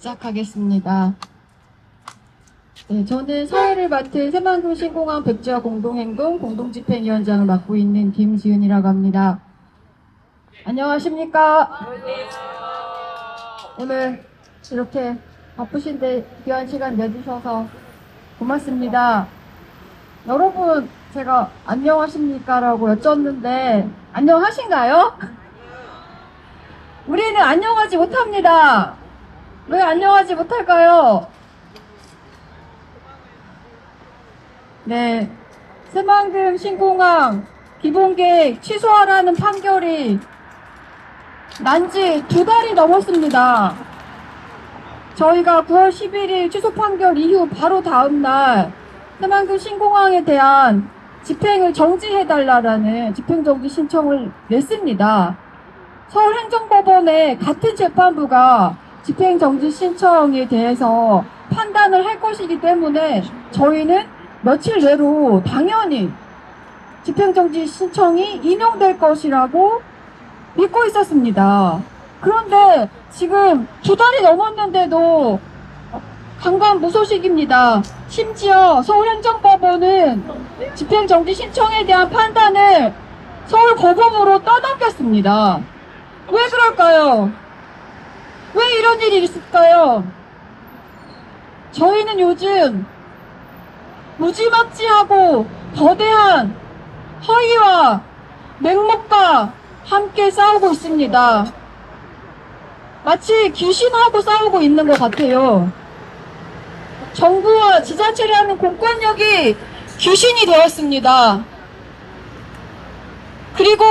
시작하겠습니다. 네, 저는 사회를 맡은 새만금 신공항 백지화 공동행동 공동집행위원장을 맡고 있는 김지은이라고 합니다. 안녕하십니까? 오늘 이렇게 바쁘신데 귀한 시간 내주셔서 고맙습니다. 여러분, 제가 안녕하십니까? 라고 여쭙는데 안녕하신가요? 우리는 안녕하지 못합니다. 왜 안녕하지 못할까요? 네, 새만금 신공항 기본계획 취소하라는 판결이 난 지 2달이 넘었습니다. 저희가 9월 11일 취소 판결 이후 바로 다음날 새만금 신공항에 대한 집행을 정지해달라는 집행정지 신청을 냈습니다. 서울행정법원의 같은 재판부가 집행정지 신청에 대해서 판단을 할 것이기 때문에 저희는 며칠 내로 당연히 집행정지 신청이 인용될 것이라고 믿고 있었습니다. 그런데 지금 2달이 넘었는데도 강간무소식입니다. 심지어 서울행정법원은 집행정지 신청에 대한 판단을 서울고법으로 떠넘겼습니다. 왜 그럴까요? 왜 이런 일이 있을까요? 저희는 요즘 무지막지하고 거대한 허위와 맹목과 함께 싸우고 있습니다. 마치 귀신하고 싸우고 있는 것 같아요. 정부와 지자체라는 공권력이 귀신이 되었습니다. 그리고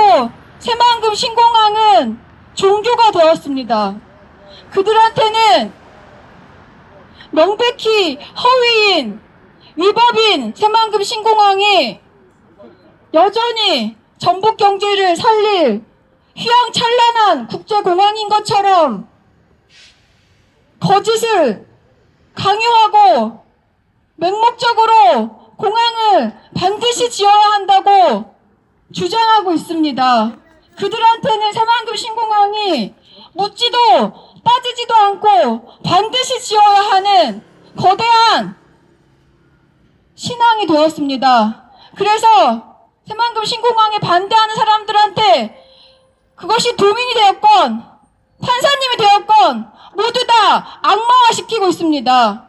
새만금 신공항은 종교가 되었습니다. 그들한테는 명백히 허위인, 위법인 새만금 신공항이 여전히 전북 경제를 살릴 휘황찬란한 국제공항인 것처럼 거짓을 강요하고 맹목적으로 공항을 반드시 지어야 한다고 주장하고 있습니다. 그들한테는 새만금 신공항이 묻지도 따지지도 않고 반드시 지어야 하는 거대한 신앙이 되었습니다. 그래서 새만금 신공항에 반대하는 사람들한테 그것이 도민이 되었건 판사님이 되었건 모두 다 악마화시키고 있습니다.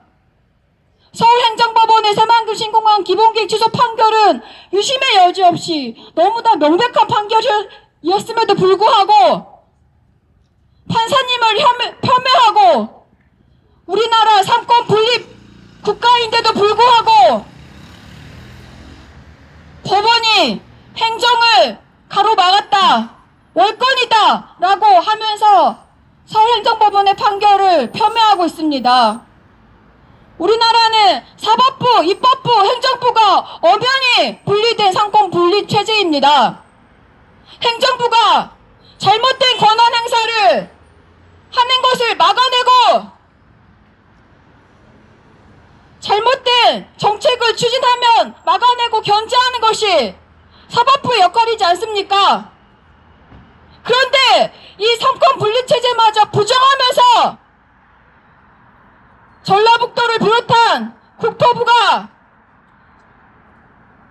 서울행정법원의 새만금 신공항 기본계획 취소 판결은 유심의 여지 없이 너무나 명백한 판결이었음에도 불구하고 판사님을 폄훼하고 우리나라 삼권 분립 국가인데도 불구하고 법원이 행정을 가로막았다, 월권이다 라고 하면서 서울행정법원의 판결을 폄훼하고 있습니다. 우리나라는 사법부, 입법부, 행정부가 엄연히 분리된 상권 분립 체제입니다. 행정부가 잘못된 권한 행사를 하는 것을 막아내고 잘못된 정책을 추진하면 막아내고 견제하는 것이 사법부의 역할이지 않습니까? 그런데 이 상권 분립체제마저 부정하면서 전라북도를 비롯한 국토부가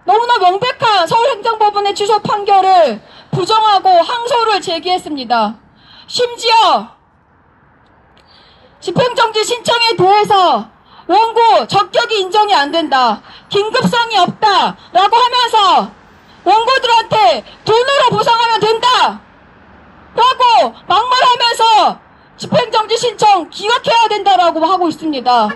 너무나 명백한 서울행정법원의 취소 판결을 부정하고 항소를 제기했습니다. 심지어 집행정지 신청에 대해서 원고 적격이 인정이 안 된다, 긴급성이 없다 라고 하면서 원고들한테 돈으로 보상하면 된다 라고 막말하면서 집행정지 신청 기각해야 된다라고 하고 있습니다.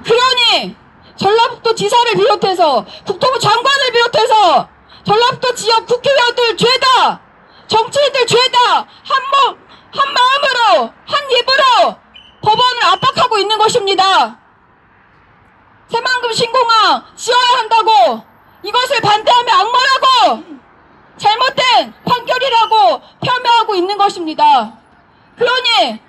그러니 전라북도 지사를 비롯해서 국토부 장관을 비롯해서 전라북도 지역 국회의원들 죄다, 정치인들 죄다 한 마음으로 한 입으로 법원을 압박하고 있는 것입니다. 새만금 신공항 지어야 한다고 이것을 반대하며 악마라고 잘못된 판결이라고 폄훼하고 있는 것입니다. 그러니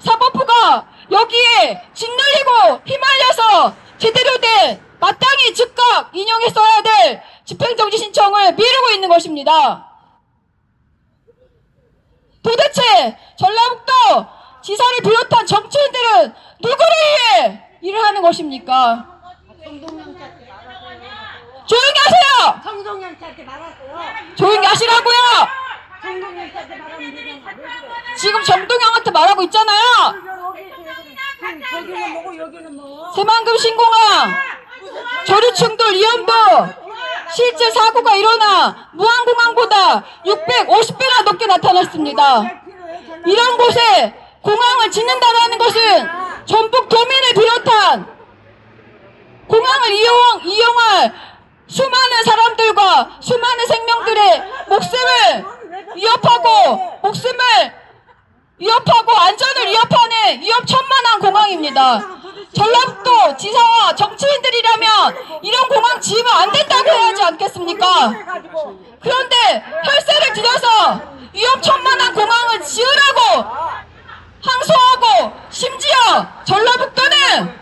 사법부가 여기에 짓눌리고 휘말려서 제대로 된 마땅히 즉각 인용했어야 될 집행정지 신청을 미루고 있는 것입니다. 도대체 전라북도 지사를 비롯한 정치인들은 누구를 위해 일을 하는 것입니까? 조용히 하세요! 정동영한테 말하세요. 조용히 하시라고요! 정동영한테 말하면 되잖아. 지금 정동영한테 말하고 있잖아요! 저기는 뭐고 여기는 뭐. 새만금 신공항 조류충돌 위험도 실제 사고가 일어나 무안공항보다 650배나 높게 나타났습니다. 이런 곳에 공항을 짓는다는 것은 전북 도민을 비롯한 공항을 이용할 수많은 사람들과 수많은 생명들의 목숨을 위협하고 안전을 위협하는 위협천만한 공항입니다. 전라북도 지사와 정치인들이라면 이런 공항 지으면 안 된다고 해야지 않겠습니까? 그런데 혈세를 들여서 위협천만한 공항을 지으라고 항소하고 심지어 전라북도는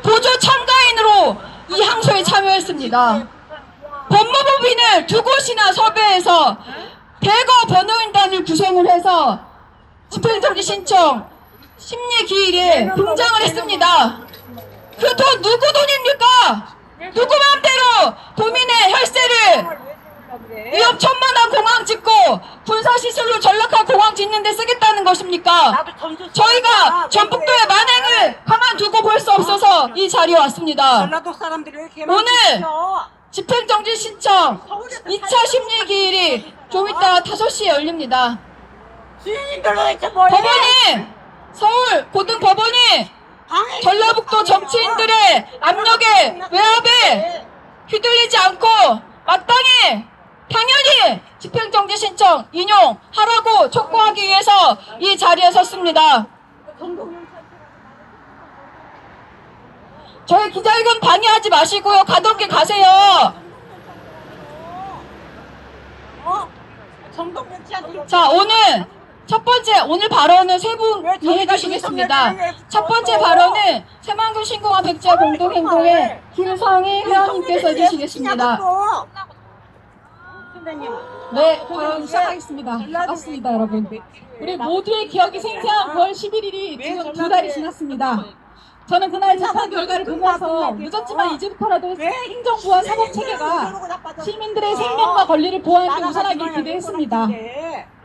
보조 참가인으로 이 항소에 참여했습니다. 법무법인을 2곳이나 섭외해서 대거 변호인단을 구성을 해서 집행정지 신청 심리기일에 등장을 했습니다. 그 돈 누구 돈입니까? 누구 마음대로 도민의 혈세를 위협천만한 공항 짓고 군사시설로 전락한 공항 짓는 데 쓰겠다는 것입니까? 저희가 전북도의 만행을 가만두고 볼 수 없어서 이 자리에 왔습니다. 전라도 사람들이 왜 이렇게 오늘 집행정지 신청 2차 심리기일이 좀 이따 5시에 열립니다. 주인님들로 대체 뭐해? 법원이 서울 고등법원이 전라북도 정치인들의 압력에 외압에 휘둘리지 않고 마땅히 당연히 집행정지 신청 인용하라고 촉구하기 위해서 이 자리에 섰습니다. 저희 기자회견 방해하지 마시고요. 가던 길 가세요. 자, 첫 번째 오늘 발언은 세 분이 해주시겠습니다. 첫 번째 발언은 새만금 신공항 백지화 공동행동의 김성희 회원님께서 해주시겠습니다. 네, 발언 시작하겠습니다. 반갑습니다, 여러분. 우리 모두의 기억이 생생한 9월 11일이 지금 2달이 지났습니다. 저는 그날 재판 결과를 보면서 늦었지만 이제부터라도 행정부와 사법체계가 시민들의 생명과 권리를 보호하는 게 우선하길 기대했습니다.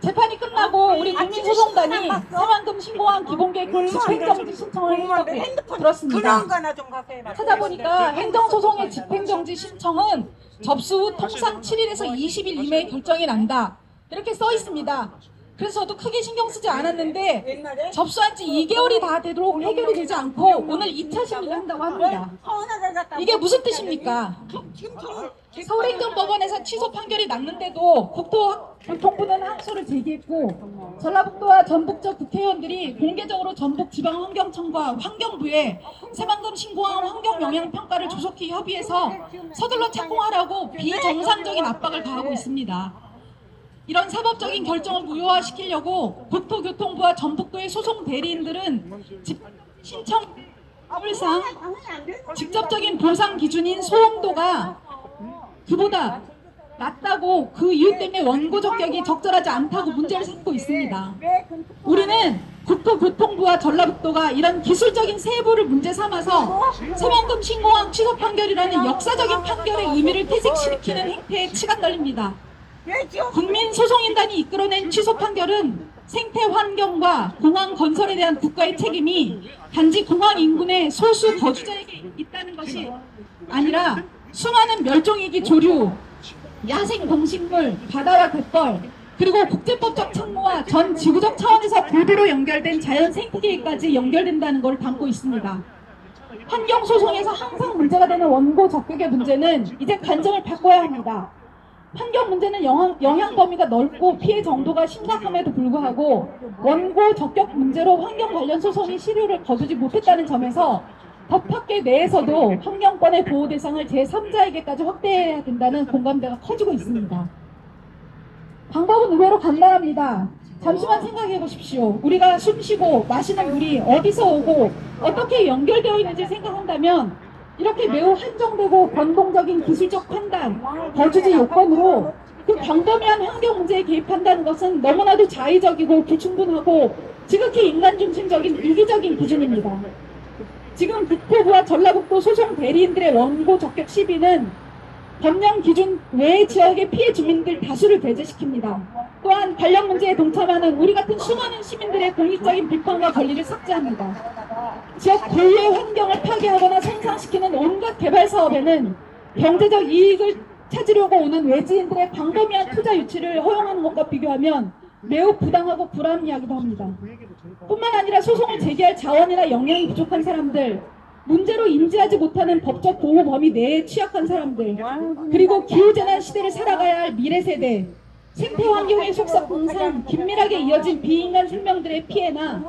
재판이 끝나고 우리 국민소송단이 새만금 신공항 기본계획 집행정지 신청을 했다고 들었습니다. 찾아보니까 행정소송의 집행정지 신청은 접수 후 통상 7일에서 20일 이내에 결정이 난다. 이렇게 써 있습니다. 그래서 저도 크게 신경 쓰지 않았는데 접수한 지 2개월이 다 되도록 해결이 되지 않고 오늘 2차 심리를 한다고 합니다. 이게 무슨 뜻입니까? 서울행정법원에서 취소 판결이 났는데도 국토교통부는 항소를 제기했고 전라북도와 전북적 국회의원들이 공개적으로 전북지방환경청과 환경부에 새만금 신공항 환경영향평가를 조속히 협의해서 서둘러 착공하라고 비정상적인 압박을 가하고 있습니다. 이런 사법적인 결정을 무효화시키려고 국토교통부와 전북도의 소송 대리인들은 신청물상 직접적인 보상 기준인 소음도가 그보다 낮다고 그 이유 때문에 원고 적격이 적절하지 않다고 문제를 삼고 있습니다. 우리는 국토교통부와 전라북도가 이런 기술적인 세부를 문제 삼아서 새만금 신공항 취소 판결이라는 역사적인 판결의 의미를 퇴색시키는 행태에 치간달립니다. 국민소송인단이 이끌어낸 취소 판결은 생태 환경과 공항 건설에 대한 국가의 책임이 단지 공항 인근의 소수 거주자에게 있다는 것이 아니라 수많은 멸종위기 조류, 야생 동식물, 바다와 갯벌, 그리고 국제법적 책무와 전 지구적 차원에서 고도로 연결된 자연 생태계까지 연결된다는 것을 담고 있습니다. 환경소송에서 항상 문제가 되는 원고 적격의 문제는 이제 관점을 바꿔야 합니다. 환경 문제는 영향 범위가 넓고 피해 정도가 심각함에도 불구하고 원고 적격 문제로 환경 관련 소송이 실효를 거두지 못했다는 점에서 법학계 내에서도 환경권의 보호 대상을 제3자에게까지 확대해야 된다는 공감대가 커지고 있습니다. 방법은 의외로 간단합니다. 잠시만 생각해 보십시오. 우리가 숨쉬고 마시는 물이 어디서 오고 어떻게 연결되어 있는지 생각한다면 이렇게 매우 한정되고 변동적인 기술적 판단, 거주지 요건으로 그 광범위한 환경 문제에 개입한다는 것은 너무나도 자의적이고 불충분하고 지극히 인간 중심적인 이기적인 기준입니다. 지금 국토부와 전라북도 소송 대리인들의 원고 적격 시비는 법령 기준 외 지역의 피해 주민들 다수를 배제시킵니다. 또한 관련 문제에 동참하는 우리 같은 수많은 시민들의 공익적인 비판과 권리를 삭제합니다. 지역 고유의 환경을 파괴하거나 손상시키는 온갖 개발 사업에는 경제적 이익을 찾으려고 오는 외지인들의 광범위한 투자 유치를 허용하는 것과 비교하면 매우 부당하고 불합리하기도 합니다. 뿐만 아니라 소송을 제기할 자원이나 역량이 부족한 사람들, 문제로 인지하지 못하는 법적 보호 범위 내에 취약한 사람들, 그리고 기후재난 시대를 살아가야 할 미래 세대, 생태환경의 속삭공상 긴밀하게 이어진 비인간 생명들의 피해나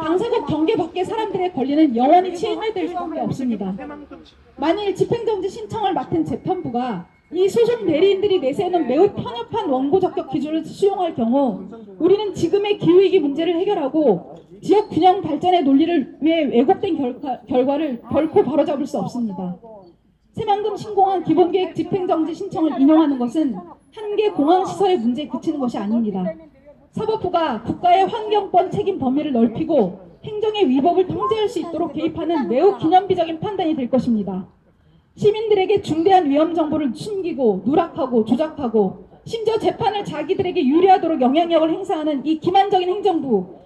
당사국 경계 밖의 사람들의 권리는 영원히 침해될 수밖에 없습니다. 만일 집행정지 신청을 맡은 재판부가 이 소송 대리인들이 내세우는 매우 편협한 원고 적격 기준을 수용할 경우 우리는 지금의 기후위기 문제를 해결하고 지역 균형 발전의 논리를 위해 왜곡된 결과를 결코 바로잡을 수 없습니다. 새만금 신공항 기본계획 집행정지 신청을 인용하는 것은 한계 공항시설의 문제에 그치는 것이 아닙니다. 사법부가 국가의 환경권 책임 범위를 넓히고 행정의 위법을 통제할 수 있도록 개입하는 매우 기념비적인 판단이 될 것입니다. 시민들에게 중대한 위험 정보를 숨기고 누락하고 조작하고 심지어 재판을 자기들에게 유리하도록 영향력을 행사하는 이 기만적인 행정부,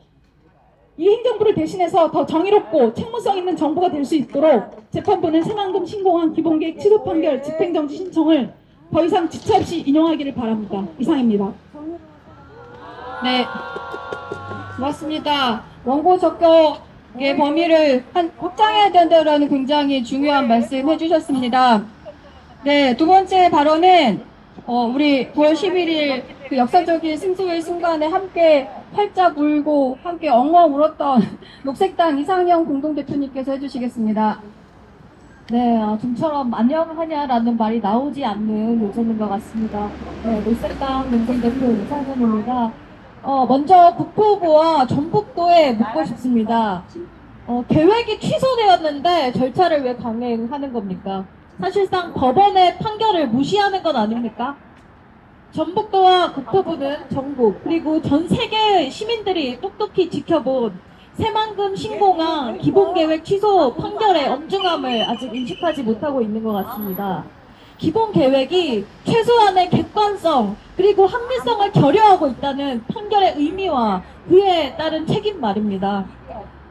이 행정부를 대신해서 더 정의롭고 책무성 있는 정부가 될 수 있도록 재판부는 새만금 신공항 기본계획 취소 판결 집행정지 신청을 더 이상 지체 없이 인용하기를 바랍니다. 이상입니다. 네, 고맙습니다. 원고 적격의 범위를 확장해야 된다라는 굉장히 중요한 말씀 해주셨습니다. 네, 두 번째 발언은 우리 9월 11일 그 역사적인 승소의 순간에 함께 활짝 울고 함께 엉엉 울었던 녹색당 이상영 공동대표님께서 해주시겠습니다. 네, 좀처럼 안녕하냐라는 말이 나오지 않는 요즘인 것 같습니다. 네, 녹색당 공동대표 이상영입니다. 먼저 국토부와 전북도에 묻고 싶습니다. 계획이 취소되었는데 절차를 왜 강행하는 겁니까? 사실상 법원의 판결을 무시하는 건 아닙니까? 전북도와 국토부는 전국 그리고 전 세계의 시민들이 똑똑히 지켜본 새만금 신공항 기본계획 취소 판결의 엄중함을 아직 인식하지 못하고 있는 것 같습니다. 기본계획이 최소한의 객관성 그리고 합리성을 결여하고 있다는 판결의 의미와 그에 따른 책임 말입니다.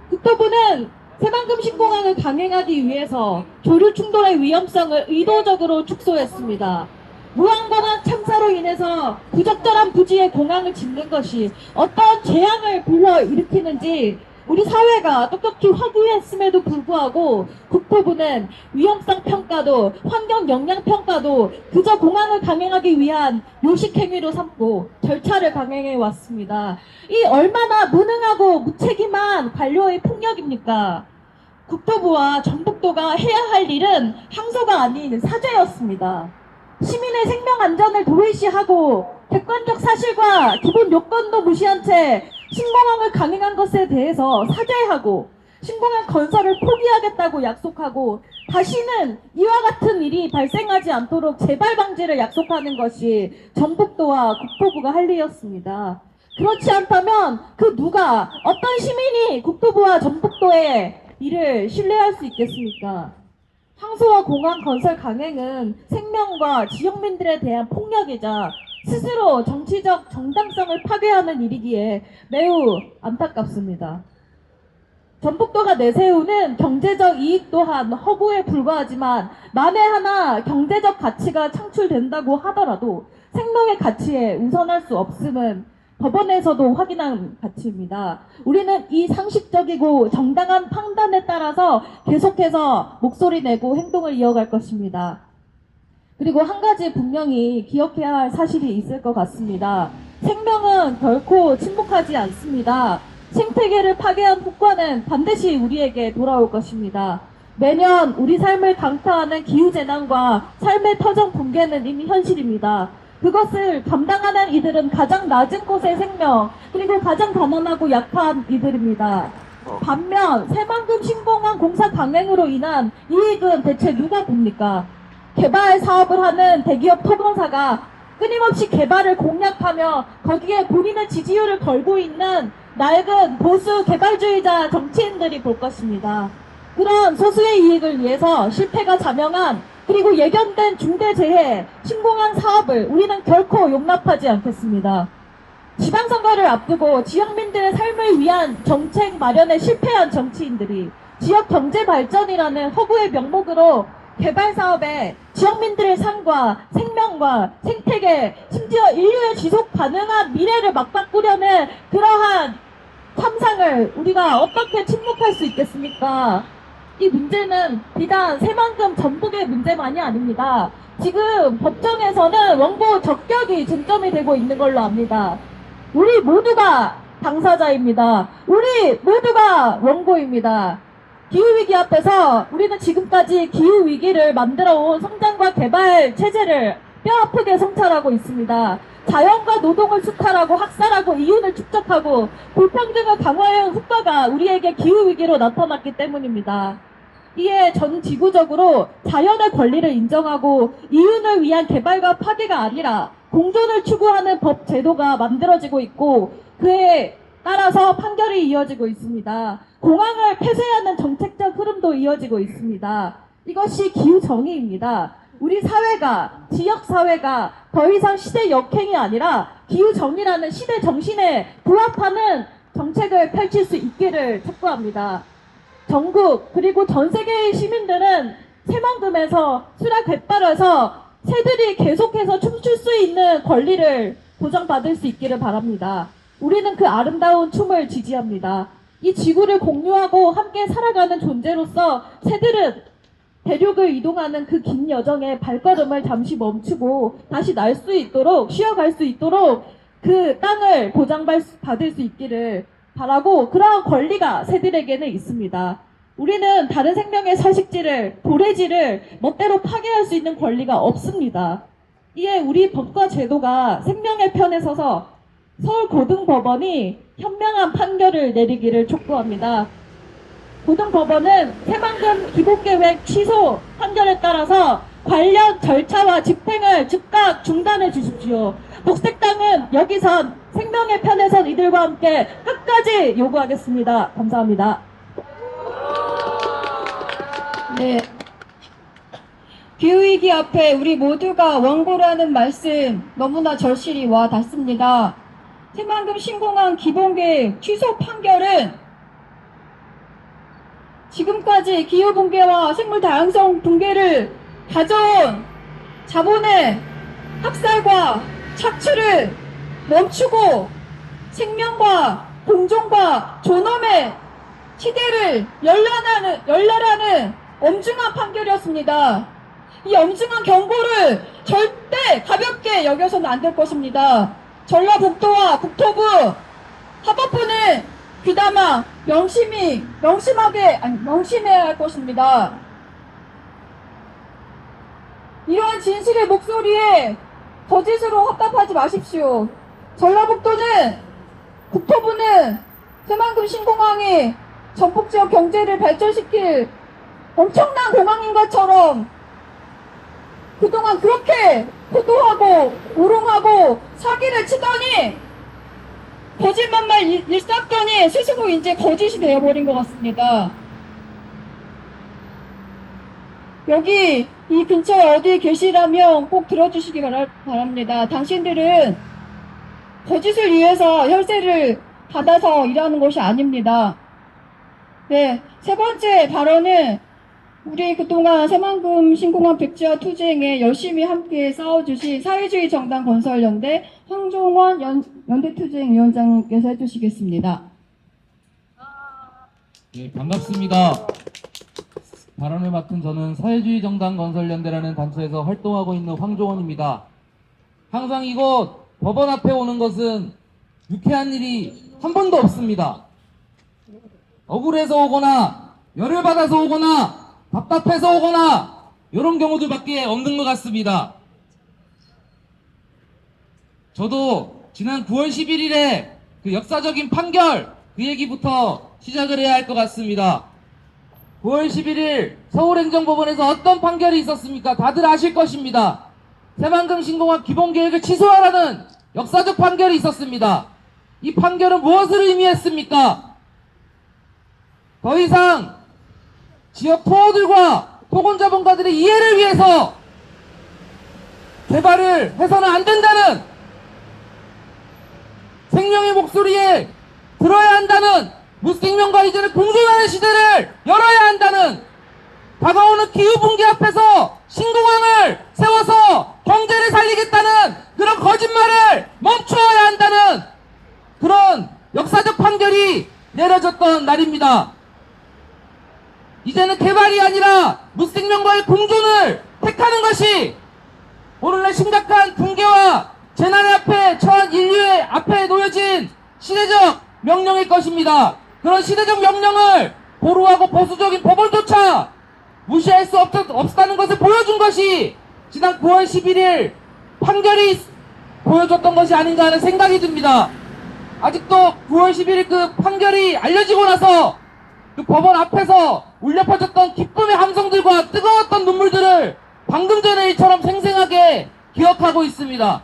국토부는 새만금 신공항을 강행하기 위해서 조류 충돌의 위험성을 의도적으로 축소했습니다. 무항공항 참사로 인해서 부적절한 부지에 공항을 짓는 것이 어떤 재앙을 불러일으키는지 우리 사회가 똑똑히 확인했음에도 불구하고 국토부는 위험성 평가도 환경 영향 평가도 그저 공항을 강행하기 위한 요식 행위로 삼고 절차를 강행해 왔습니다. 이 얼마나 무능하고 무책임한 관료의 폭력입니까? 국토부와 전북도가 해야 할 일은 항소가 아닌 사죄였습니다. 시민의 생명 안전을 도외시하고 객관적 사실과 기본 요건도 무시한 채 신공항을 강행한 것에 대해서 사죄하고 신공항 건설을 포기하겠다고 약속하고 다시는 이와 같은 일이 발생하지 않도록 재발 방지를 약속하는 것이 전북도와 국토부가 할 일이었습니다. 그렇지 않다면 그 누가 어떤 시민이 국토부와 전북도의 일을 신뢰할 수 있겠습니까? 항소와 공항 건설 강행은 생명과 지역민들에 대한 폭력이자 스스로 정치적 정당성을 파괴하는 일이기에 매우 안타깝습니다. 전북도가 내세우는 경제적 이익 또한 허구에 불과하지만 만에 하나 경제적 가치가 창출된다고 하더라도 생명의 가치에 우선할 수 없음은 법원에서도 확인한 가치입니다. 우리는 이 상식적이고 정당한 판단에 따라서 계속해서 목소리 내고 행동을 이어갈 것입니다. 그리고 한 가지 분명히 기억해야 할 사실이 있을 것 같습니다. 생명은 결코 침묵하지 않습니다. 생태계를 파괴한 후과는 반드시 우리에게 돌아올 것입니다. 매년 우리 삶을 강타하는 기후재난과 삶의 터전 붕괴는 이미 현실입니다. 그것을 감당하는 이들은 가장 낮은 곳의 생명, 그리고 가장 가난하고 약한 이들입니다. 반면 새만금 신공항 공사 강행으로 인한 이익은 대체 누가 봅니까? 개발 사업을 하는 대기업 토건사가 끊임없이 개발을 공략하며 거기에 본인의 지지율을 걸고 있는 낡은 보수 개발주의자 정치인들이 볼 것입니다. 그런 소수의 이익을 위해서 실패가 자명한 그리고 예견된 중대재해, 신공한 사업을 우리는 결코 용납하지 않겠습니다. 지방선거를 앞두고 지역민들의 삶을 위한 정책 마련에 실패한 정치인들이 지역 경제 발전이라는 허구의 명목으로 개발 사업에 지역민들의 삶과 생명과 생태계, 심지어 인류의 지속 가능한 미래를 맞바꾸려는 그러한 참상을 우리가 어떻게 침묵할 수 있겠습니까? 이 문제는 비단 새만금 전북의 문제만이 아닙니다. 지금 법정에서는 원고 적격이 쟁점이 되고 있는 걸로 압니다. 우리 모두가 당사자입니다. 우리 모두가 원고입니다. 기후위기 앞에서 우리는 지금까지 기후위기를 만들어온 성장과 개발 체제를 뼈아프게 성찰하고 있습니다. 자연과 노동을 수탈하고 학살하고 이윤을 축적하고 불평등을 강화해온 효과가 우리에게 기후위기로 나타났기 때문입니다. 이에 전 지구적으로 자연의 권리를 인정하고 이윤을 위한 개발과 파괴가 아니라 공존을 추구하는 법 제도가 만들어지고 있고 그에 따라서 판결이 이어지고 있습니다. 공항을 폐쇄하는 정책적 흐름도 이어지고 있습니다. 이것이 기후정의입니다. 우리 사회가, 지역사회가 더 이상 시대 역행이 아니라 기후정의라는 시대 정신에 부합하는 정책을 펼칠 수 있기를 촉구합니다. 전국 그리고 전 세계의 시민들은 새만금에서 수락갯발에서 새들이 계속해서 춤출 수 있는 권리를 보장받을 수 있기를 바랍니다. 우리는 그 아름다운 춤을 지지합니다. 이 지구를 공유하고 함께 살아가는 존재로서 새들은 대륙을 이동하는 그 긴 여정에 발걸음을 잠시 멈추고 다시 날 수 있도록 쉬어갈 수 있도록 그 땅을 보장받을 수 있기를 바라고 그러한 권리가 새들에게는 있습니다. 우리는 다른 생명의 서식지를, 도래지를 멋대로 파괴할 수 있는 권리가 없습니다. 이에 우리 법과 제도가 생명의 편에 서서 서울고등법원이 현명한 판결을 내리기를 촉구합니다. 고등법원은 새만금 기본계획 취소 판결에 따라서 관련 절차와 집행을 즉각 중단해 주십시오. 녹색당은 여기선 생명의 편에 선 이들과 함께 끝까지 요구하겠습니다. 감사합니다. 네. 기후위기 앞에 우리 모두가 원고라는 말씀 너무나 절실히 와 닿습니다. 새만금 신공항 기본계획 취소 판결은 지금까지 기후붕괴와 생물다양성 붕괴를 가져온 자본의 학살과 착취를 멈추고 생명과 공존과 존엄의 시대를 열라라는 엄중한 판결이었습니다. 이 엄중한 경고를 절대 가볍게 여겨서는 안 될 것입니다. 전라북도와 국토부, 사법부는 귀담아 명심해야 할 것입니다. 이러한 진실의 목소리에 거짓으로 합답하지 마십시오. 전라북도는, 국토부는 새만금 신공항이 전북지역 경제를 발전시킬 엄청난 공항인 것처럼 그동안 그렇게 호도하고 우롱하고 사기를 치더니 거짓말만 일삼더니 스스로 이제 거짓이 되어버린 것 같습니다. 여기 이 근처에 어디 계시라면 꼭 들어주시기 바랍니다. 당신들은 거짓을 위해서 혈세를 받아서 일하는 것이 아닙니다. 네, 세 번째 발언은 우리 그동안 새만금 신공항 백지화 투쟁에 열심히 함께 싸워주신 사회주의 정당 건설연대 황종원 연대투쟁위원장께서 해주시겠습니다. 네, 반갑습니다. 발언을 맡은 저는 사회주의 정당 건설연대라는 단체에서 활동하고 있는 황종원입니다. 항상 이곳 법원 앞에 오는 것은 유쾌한 일이 한 번도 없습니다. 억울해서 오거나 열을 받아서 오거나 답답해서 오거나 이런 경우들밖에 없는 것 같습니다. 저도 지난 9월 11일에 그 역사적인 판결 그 얘기부터 시작을 해야 할 것 같습니다. 9월 11일 서울행정법원에서 어떤 판결이 있었습니까? 다들 아실 것입니다. 새만금 신공항 기본계획을 취소하라는 역사적 판결이 있었습니다. 이 판결은 무엇을 의미했습니까? 더 이상 지역 토호들과 토건자본가들의 이해를 위해서 개발을 해서는 안 된다는, 생명의 목소리에 들어야 한다는, 무생명과 이제는 공존하는 시대를 열어야 한다는, 다가오는 기후붕괴 앞에서 신공항을 세워서 경제를 살리겠다는 그런 거짓말을 멈추어야 한다는 그런 역사적 판결이 내려졌던 날입니다. 이제는 개발이 아니라 무생명과의 공존을 택하는 것이 오늘날 심각한 붕괴와 재난의 앞에 처한 인류의 앞에 놓여진 시대적 명령일 것입니다. 그런 시대적 명령을 보루하고 보수적인 법원조차 무시할 수 없다는 것을 보여준 것이 지난 9월 11일 판결이 보여줬던 것이 아닌가 하는 생각이 듭니다. 아직도 9월 11일 그 판결이 알려지고 나서 그 법원 앞에서 울려 퍼졌던 기쁨의 함성들과 뜨거웠던 눈물들을 방금 전의 일처럼 생생하게 기억하고 있습니다.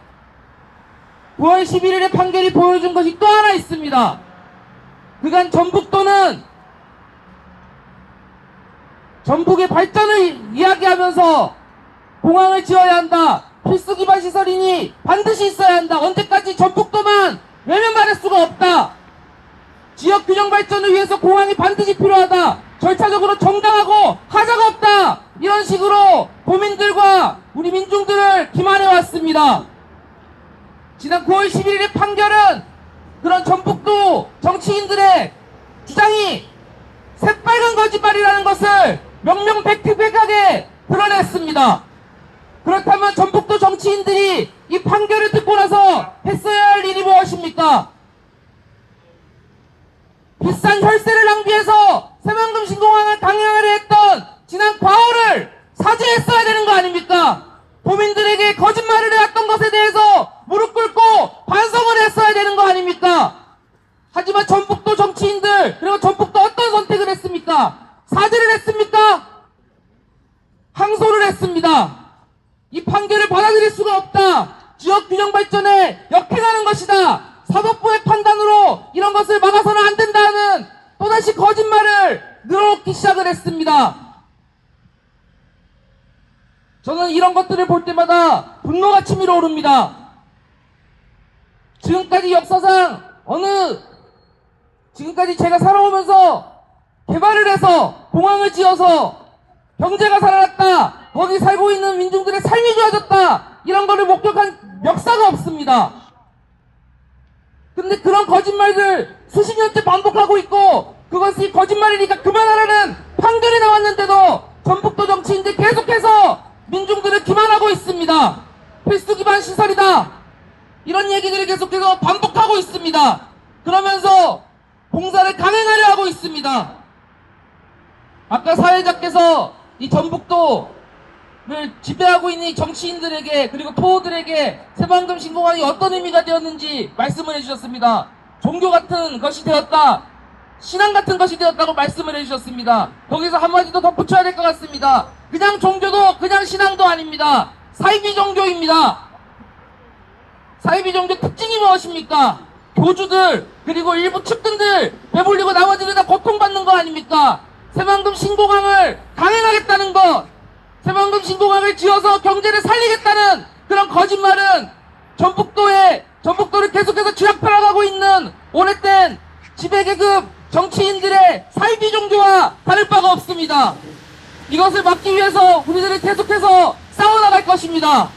9월 11일의 판결이 보여준 것이 또 하나 있습니다. 그간 전북도는 전북의 발전을 이야기하면서 공항을 지어야 한다, 필수 기반 시설이니 반드시 있어야 한다, 언제까지 전북도만 외면받을 수가 없다, 지역 균형 발전을 위해서 공항이 반드시 필요하다, 절차적으로 정당하고 하자가 없다, 이런 식으로 도민들과 우리 민중들을 기만해 왔습니다. 지난 9월 11일의 판결은 그런 전북도 정치인들의 주장이 새빨간 거짓말이라는 것을 명명백백하게 드러냈습니다. 그렇다면 전북도 정치인들이 이 판결을 듣고 나서 했어야 할 일이 무엇입니까? 비싼 혈세를 낭비해서 새만금 신공항을 강행하려 했던 지난 과오를 사죄했어야 되는 거 아닙니까? 도민들에게 거짓말을 해왔던 것에 대해서 무릎 꿇고 반성을 했어야 되는 거 아닙니까? 하지만 전북도 정치인들, 그리고 전북도 어떤 선택을 했습니까? 사죄를 했습니까? 항소를 했습니다. 이 판결을 받아들일 수가 없다, 지역 균형 발전에 역행하는 것이다, 사법부의 판단으로 이런 것을 막아서는 안 된다는 또다시 거짓말을 늘어놓기 시작을 했습니다. 저는 이런 것들을 볼 때마다 분노가 치밀어 오릅니다. 지금까지 역사상 지금까지 제가 살아오면서 개발을 해서 공항을 지어서 경제가 살아났다, 거기 살고 있는 민중들의 삶이 좋아졌다, 이런 거를 목격한 역사가 없습니다. 근데 그런 거짓말들 수십 년째 반복하고 있고, 그것이 거짓말이니까 그만하라는 판결이 나왔는데도 전북도 정치인들 계속해서 민중들을 기만하고 있습니다. 필수 기반 시설이다, 이런 얘기들을 계속해서 반복하고 있습니다. 그러면서 공사를 강행하려 하고 있습니다. 아까 사회자께서 이 전북도를 지배하고 있는 이 정치인들에게, 그리고 토호들에게 새만금 신공항이 어떤 의미가 되었는지 말씀을 해주셨습니다. 종교 같은 것이 되었다, 신앙 같은 것이 되었다고 말씀을 해주셨습니다. 거기서 한마디 더 덧붙여야 될 것 같습니다. 그냥 종교도 그냥 신앙도 아닙니다. 사이비 종교입니다. 사이비 종교 특징이 무엇입니까? 교주들, 그리고 일부 측근들 배불리고 나머지는 다 고통받는 거 아닙니까? 새만금 신공항을 강행하겠다는 것, 새만금 신공항을 지어서 경제를 살리겠다는 그런 거짓말은 전북도를 계속해서 쥐락펴락하고 있는 오랫된 지배계급 정치인들의 사이비 종교와 다를 바가 없습니다. 이것을 막기 위해서 우리들은 계속해서 싸워나갈 것입니다.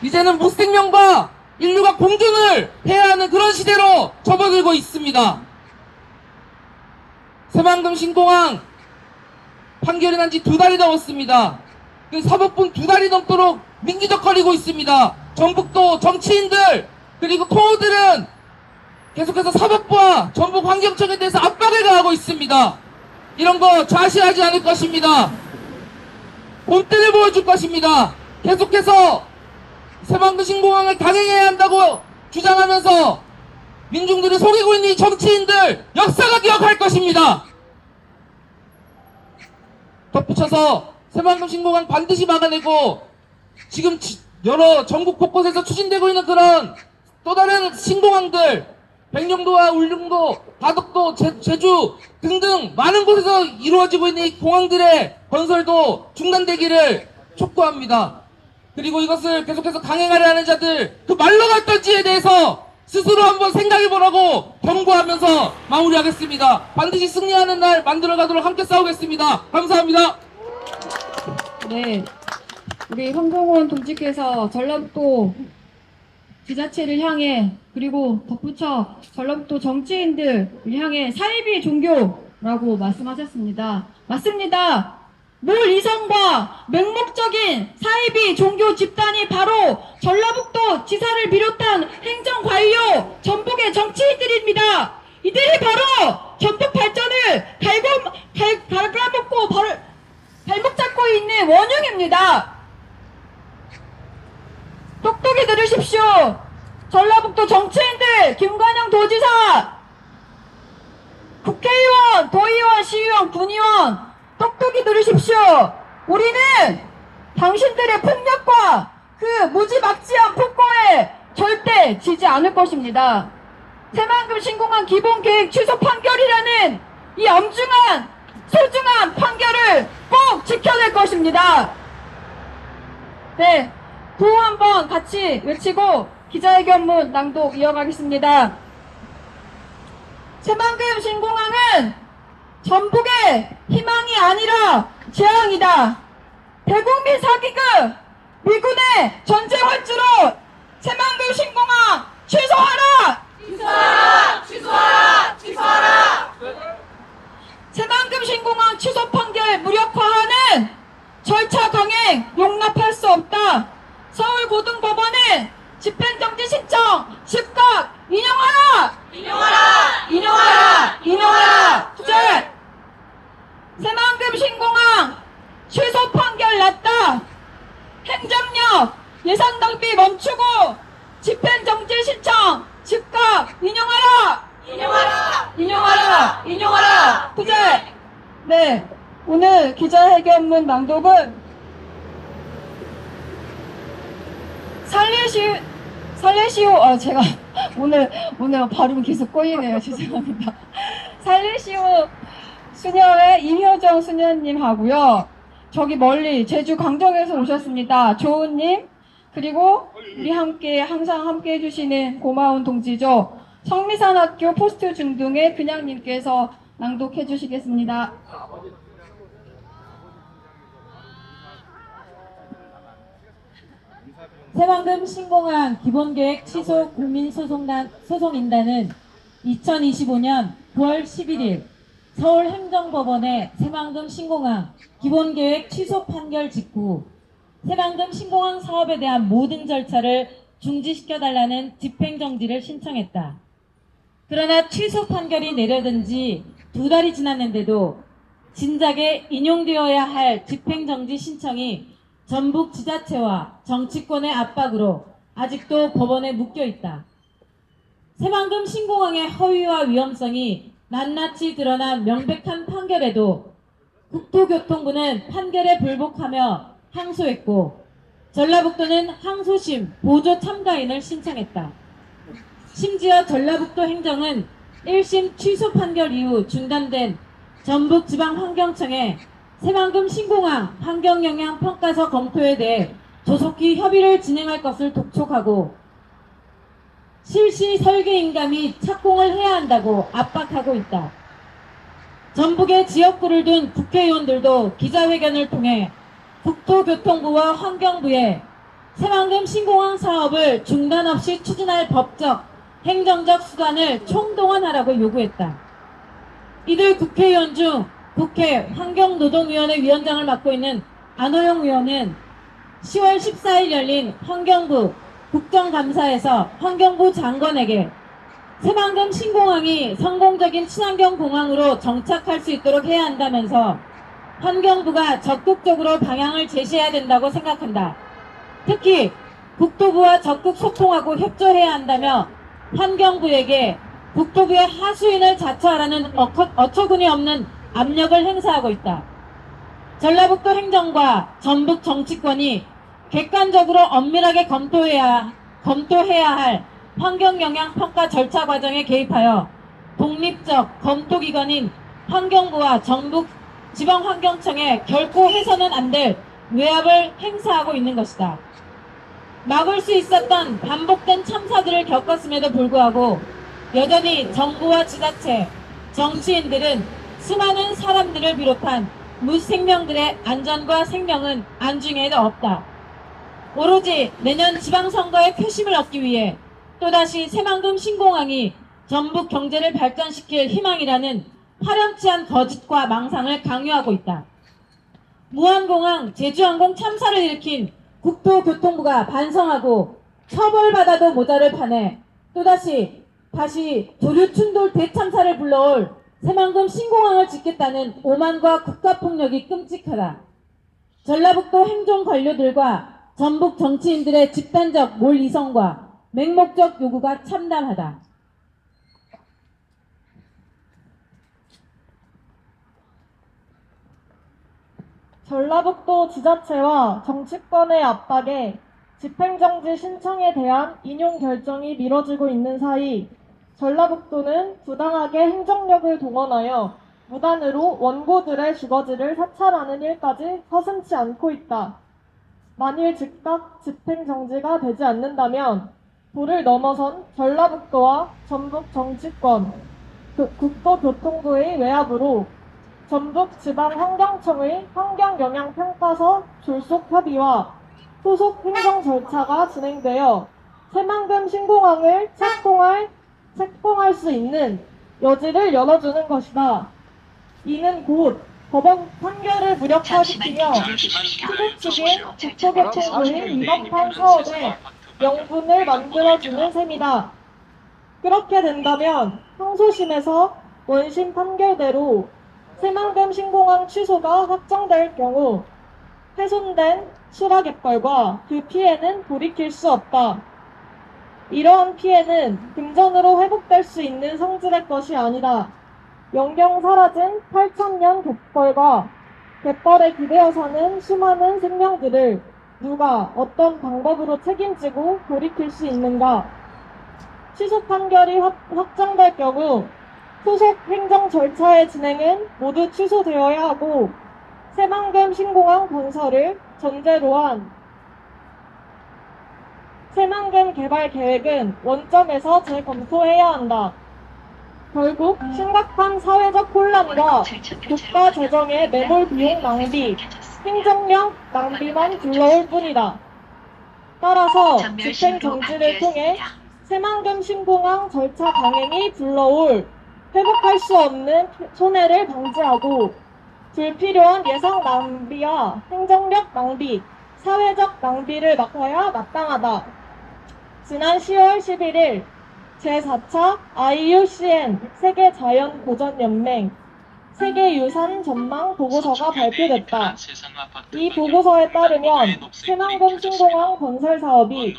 이제는 무생명과 인류가 공존을 해야 하는 그런 시대로 접어들고 있습니다. 새만금 신공항 판결이 난 지 2달이 넘었습니다. 그 사법부는 2달이 넘도록 민기적거리고 있습니다. 전북도 정치인들, 그리고 토호들은 계속해서 사법부와 전북 환경청에 대해서 압박을 가하고 있습니다. 이런 거 좌시하지 않을 것입니다. 본때를 보여줄 것입니다. 계속해서 새만금 신공항을 강행해야 한다고 주장하면서 민중들을 속이고 있는 이 정치인들, 역사가 기억할 것입니다. 덧붙여서 새만금 신공항 반드시 막아내고, 지금 여러 전국 곳곳에서 추진되고 있는 그런 또 다른 신공항들, 백령도와 울릉도 가덕도, 제주 등등 많은 곳에서 이루어지고 있는 이 공항들의 건설도 중단되기를 촉구합니다. 그리고 이것을 계속해서 강행하려 하는 자들, 그 말로 갔던지에 대해서 스스로 한번 생각해보라고 경고하면서 마무리하겠습니다. 반드시 승리하는 날 만들어가도록 함께 싸우겠습니다. 감사합니다. 네, 우리 황정원 동지께서 전라북도 지자체를 향해 그리고 덧붙여 전라북도 정치인들을 향해 사이비 종교라고 말씀하셨습니다. 맞습니다. 물 이성과 맹목적인 사이비 종교 집단이 바로 전라북도 지사를 비롯한 행정관료 전북의 정치인들입니다. 이들이 바로 전북 발전을 갈가먹고 발목 잡고 있는 원흉입니다. 똑똑히 들으십시오. 전라북도 정치인들, 김관영 도지사, 국회의원, 도의원, 시의원, 군의원, 똑똑히 들으십시오. 우리는 당신들의 폭력과 그 무지막지한 폭거에 절대 지지 않을 것입니다. 새만금 신공항 기본계획 취소 판결이라는 이 엄중한 소중한 판결을 꼭 지켜낼 것입니다. 네, 구호 한번 같이 외치고 기자회견문 낭독 이어가겠습니다. 새만금 신공항은 전북의 희망이 아니라 재앙이다. 대국민 사기극 미군의 전쟁 활주로 새만금 신공항 취소하라! 취소하라! 취소하라! 취소하라! 새만금 신공항 취소 판결 무력화하는 절차 강행 용납할 수 없다. 서울고등법원은 집행정지 신청 즉각 인용하라! 인용하라! 인용하라! 인용하라! 투쟁! 새만금 신공항 취소 판결 났다. 행정력 예산 낭비 멈추고 집행정지 신청 즉각 인용하라! 인용하라! 인용하라! 인용하라! 투쟁! 네, 오늘 기자회견문 낭독은 제가 오늘 발음이 계속 꼬이네요. 죄송합니다. 살리시오 수녀의 임효정 수녀님 하고요. 저기 멀리 제주 강정에서 오셨습니다. 조은님, 그리고 우리 항상 함께 해주시는 고마운 동지죠. 성미산학교 포스트 중등의 그냥님께서 낭독해 주시겠습니다. 새만금 신공항 기본계획 취소 국민소송인단은 2025년 9월 11일 서울행정법원의 새만금 신공항 기본계획 취소 판결 직후 새만금 신공항 사업에 대한 모든 절차를 중지시켜달라는 집행정지를 신청했다. 그러나 취소 판결이 내려진 지 2달이 지났는데도 진작에 인용되어야 할 집행정지 신청이 전북 지자체와 정치권의 압박으로 아직도 법원에 묶여있다. 새만금 신공항의 허위와 위험성이 낱낱이 드러난 명백한 판결에도 국토교통부는 판결에 불복하며 항소했고 전라북도는 항소심 보조 참가인을 신청했다. 심지어 전라북도 행정은 1심 취소 판결 이후 중단된 전북지방환경청에 새만금 신공항 환경영향평가서 검토에 대해 조속히 협의를 진행할 것을 독촉하고 실시 설계인가 및 착공을 해야 한다고 압박하고 있다. 전북의 지역구를 둔 국회의원들도 기자회견을 통해 국토교통부와 환경부에 새만금 신공항 사업을 중단 없이 추진할 법적, 행정적 수단을 총동원하라고 요구했다. 이들 국회의원 중 국회 환경노동위원회 위원장을 맡고 있는 안호영 의원은 10월 14일 열린 환경부 국정감사에서 환경부 장관에게 새만금 신공항이 성공적인 친환경 공항으로 정착할 수 있도록 해야 한다면서 환경부가 적극적으로 방향을 제시해야 된다고 생각한다. 특히 국토부와 적극 소통하고 협조해야 한다며 환경부에게 국토부의 하수인을 자처하라는 어처구니 없는 압력을 행사하고 있다. 전라북도 행정과 전북 정치권이 객관적으로 엄밀하게 검토해야 할 환경영향평가 절차 과정에 개입하여 독립적 검토기관인 환경부와 전북 지방환경청에 결코 해서는 안 될 외압을 행사하고 있는 것이다. 막을 수 있었던 반복된 참사들을 겪었음에도 불구하고 여전히 정부와 지자체, 정치인들은 수많은 사람들을 비롯한 무생명들의 안전과 생명은 안중에도 없다. 오로지 내년 지방선거의 표심을 얻기 위해 또다시 새만금 신공항이 전북 경제를 발전시킬 희망이라는 파렴치한 거짓과 망상을 강요하고 있다. 무안공항 제주항공 참사를 일으킨 국토교통부가 반성하고 처벌받아도 모자를 파내 또다시 조류충돌 대참사를 불러올 새만금 신공항을 짓겠다는 오만과 국가폭력이 끔찍하다. 전라북도 행정관료들과 전북 정치인들의 집단적 몰이성과 맹목적 요구가 참담하다. 전라북도 지자체와 정치권의 압박에 집행정지 신청에 대한 인용 결정이 미뤄지고 있는 사이 전라북도는 부당하게 행정력을 동원하여 무단으로 원고들의 주거지를 사찰하는 일까지 서슴지 않고 있다. 만일 즉각 집행정지가 되지 않는다면 도를 넘어선 전라북도와 전북 정치권, 국토교통부의 외압으로 전북지방환경청의 환경영향평가서 졸속 협의와 후속 행정 절차가 진행되어 새만금 신공항을 착공할 수 있는 여지를 열어주는 것이다. 이는 곧 법원 판결을 무력화시키며 수도 측의 국토교통부의 위법한 사업에 명분을 만들어주는 셈이다. 그렇게 된다면 항소심에서 원심 판결대로 새만금 신공항 취소가 확정될 경우 훼손된 실화갯벌과 그 피해는 돌이킬 수 없다. 이러한 피해는 금전으로 회복될 수 있는 성질의 것이 아니다. 영영 사라진 8,000년 갯벌과 갯벌에 기대어 사는 수많은 생명들을 누가 어떤 방법으로 책임지고 돌이킬 수 있는가? 취소 판결이 확정될 경우 후속 행정 절차의 진행은 모두 취소되어야 하고 새만금 신공항 건설을 전제로 한 새만금 개발 계획은 원점에서 재검토해야 한다. 결국 심각한 사회적 혼란과 국가 재정의 매몰 비용 낭비, 행정력 낭비만 불러올 뿐이다. 따라서 집행 정지를 통해 새만금 신공항 절차 강행이 불러올 회복할 수 없는 손해를 방지하고 불필요한 예산 낭비와 행정력 낭비, 사회적 낭비를 막아야 마땅하다. 지난 10월 11일 제4차 IUCN 세계자연보전연맹 세계유산 전망 보고서가 발표됐다. 이 보고서에 따르면 새만금 신공항 건설 사업이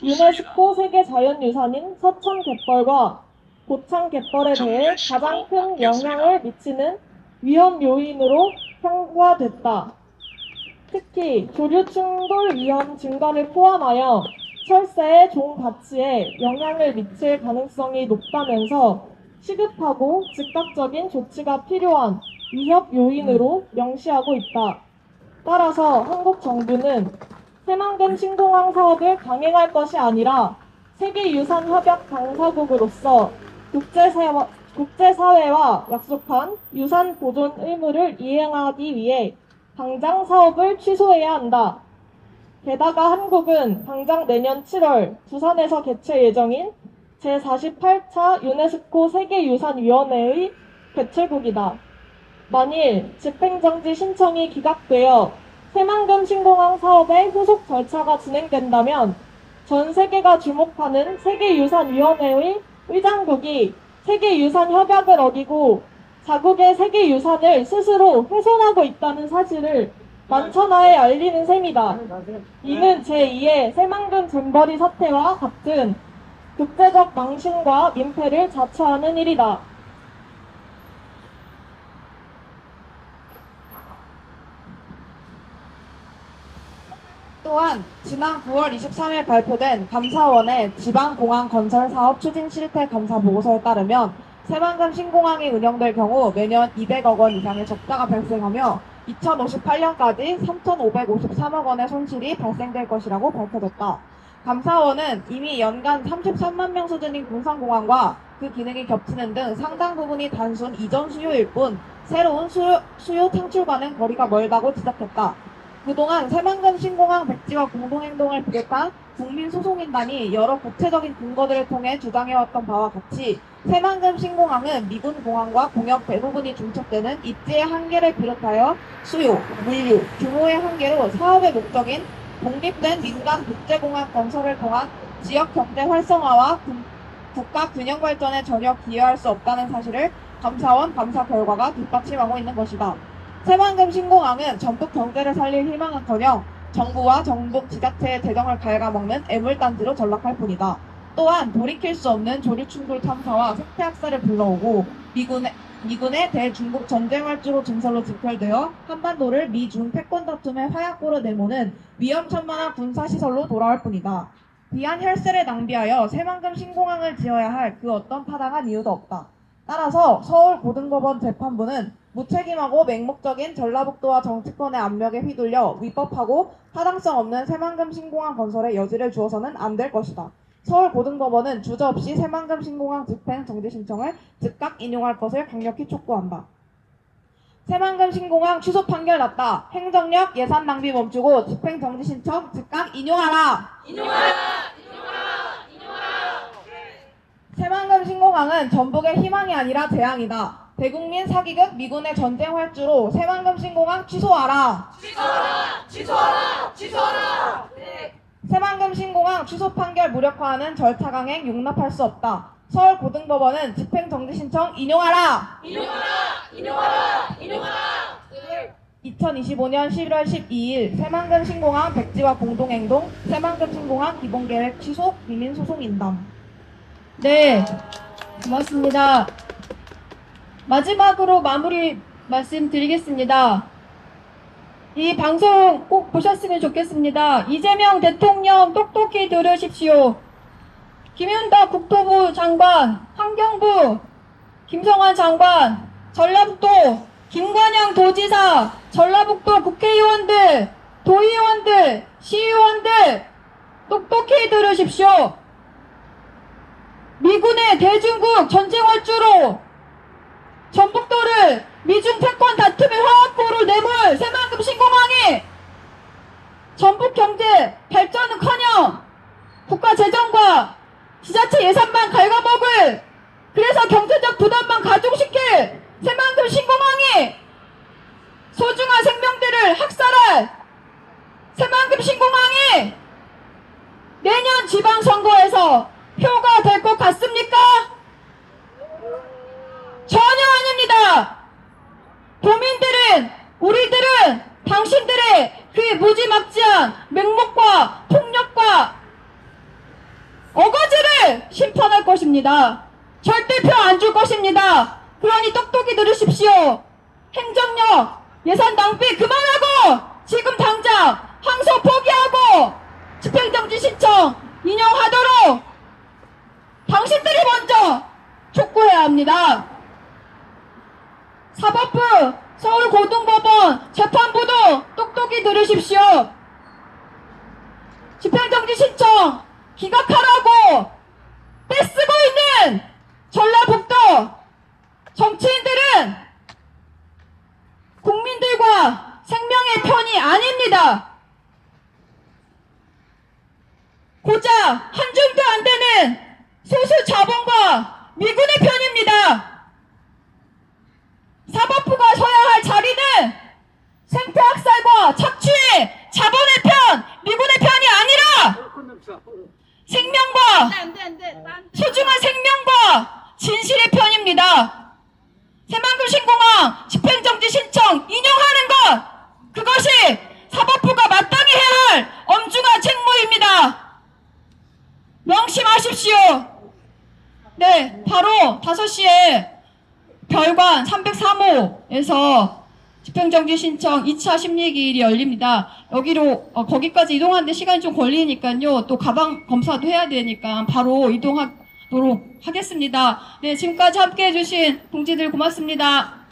유네스코 세계자연유산인 서천갯벌과 고창갯벌에 대해 가장 큰 영향을 미치는 위험 요인으로 평가됐다. 특히 조류 충돌 위험 증가를 포함하여 철새의 종 가치에 영향을 미칠 가능성이 높다면서 시급하고 즉각적인 조치가 필요한 위협 요인으로 명시하고 있다. 따라서 한국 정부는 새만금 신공항 사업을 강행할 것이 아니라 세계유산협약 당사국으로서 국제사회와 약속한 유산 보존 의무를 이행하기 위해 당장 사업을 취소해야 한다. 게다가 한국은 당장 내년 7월 부산에서 개최 예정인 제48차 유네스코 세계유산위원회의 개최국이다. 만일 집행정지 신청이 기각되어 새만금 신공항 사업의 후속 절차가 진행된다면 전 세계가 주목하는 세계유산위원회의 의장국이 세계유산협약을 어기고 자국의 세계유산을 스스로 훼손하고 있다는 사실을 만천하에 알리는 셈이다. 이는 제2의 새만금 잼버리 사태와 같은 국제적 망신과 민폐를 자초하는 일이다. 또한 지난 9월 23일 발표된 감사원의 지방공항 건설 사업 추진 실태 감사 보고서에 따르면 새만금 신공항이 운영될 경우 매년 200억 원 이상의 적자가 발생하며 2058년까지 3,553억 원의 손실이 발생될 것이라고 밝혀졌다. 감사원은 이미 연간 33만 명 수준인 군산공항과 그 기능이 겹치는 등 상당 부분이 단순 이전 수요일 뿐 새로운 수요 창출과는 거리가 멀다고 지적했다. 그동안 새만금 신공항 백지화 공동행동을 비롯한 국민소송인단이 여러 구체적인 근거들을 통해 주장해왔던 바와 같이 새만금 신공항은 미군 공항과 공역 대부분이 중첩되는 입지의 한계를 비롯하여 수요, 물류, 규모의 한계로 사업의 목적인 독립된 민간 국제공항 건설을 통한 지역 경제 활성화와 국가 균형 발전에 전혀 기여할 수 없다는 사실을 감사원 감사 결과가 뒷받침하고 있는 것이다. 새만금 신공항은 전북 경제를 살릴 희망은커녕 정부와 전북 지자체의 재정을 갉아먹는 애물단지로 전락할 뿐이다. 또한 돌이킬 수 없는 조류충돌 탐사와 생태학살을 불러오고 미군의 대중국 전쟁활주로 증설로 직결되어 한반도를 미중 패권 다툼의 화약고로 내모는 위험천만한 군사시설로 돌아올 뿐이다. 비한 혈세를 낭비하여 새만금 신공항을 지어야 할 그 어떤 타당한 이유도 없다. 따라서 서울고등법원 재판부는 무책임하고 맹목적인 전라북도와 정치권의 압력에 휘둘려 위법하고 타당성 없는 새만금 신공항 건설에 여지를 주어서는 안 될 것이다. 서울고등법원은 주저없이 새만금 신공항 집행 정지 신청을 즉각 인용할 것을 강력히 촉구한다. 새만금 신공항 취소 판결 났다. 행정력 예산 낭비 멈추고 집행 정지 신청 즉각 인용하라. 새만금 신공항은 전북의 희망이 아니라 재앙이다. 대국민 사기극 미군의 전쟁 활주로 새만금 신공항 취소하라. 새만금 신공항 취소 판결 무력화하는 절차 강행 용납할 수 없다. 서울고등법원은 집행정지 신청 인용하라. 2025년 11월 12일 새만금 신공항 백지화 공동행동 새만금 신공항 기본계획 취소 국민소송인담. 네, 고맙습니다. 마지막으로 마무리 말씀드리겠습니다. 이 방송 꼭 보셨으면 좋겠습니다. 이재명 대통령 똑똑히 들으십시오. 김윤덕 국토부 장관, 환경부 김성환 장관, 전라북도 김관영 도지사, 전라북도 국회의원들, 도의원들, 시의원들 똑똑히 들으십시오. 미군의 대중국 전쟁 활주로 전북도를 미중 패권 다툼의 화학고로 내몰 새만금 신공항이 전북 경제 발전은커녕 국가 재정과 지자체 예산만 갉아먹을, 그래서 경제적 부담만 가중시킬 새만금 신공항이 소중한 생명들을 학살할 새만금 신공항이 내년 지방선거에서 표가 될 것 같습니까? 전혀 아닙니다. 도민들은, 우리들은 당신들의 그 무지막지한 맹목과 폭력과 어거지를 심판할 것입니다. 절대 표 안 줄 것입니다. 그러니 똑똑히 들으십시오. 행정력, 예산 낭비 그만하고 지금 당장 항소 포기하고 집행정지 신청 인용하도록 당신들이 먼저 촉구해야 합니다. 사법부, 서울고등법원, 재판부도 똑똑히 들으십시오. 집행정지 신청 기각하라고 떼쓰고 있는 전라북도 정치인들은 국민들과 생명의 편이 아닙니다. 고작 한 줌도 안 되는 소수 자본과 미군의 편입니다. 사법부가 서야 할 자리는 생태학살과 착취의 자본의 편, 미군의 편이 아니라 생명과 소중한 생명과 진실의 편입니다. 새만금 신공항 집행정지 신청 인용하는 것, 그것이 사법부가 마땅히 해야 할 엄중한 책무입니다. 명심하십시오. 네, 바로 5시에 별관 303호에서 집행정지 신청 2차 심리기일이 열립니다. 여기로 거기까지 이동하는데 시간이 좀 걸리니까요. 또 가방 검사도 해야 되니까 바로 이동하도록 하겠습니다. 네, 지금까지 함께 해주신 동지들 고맙습니다.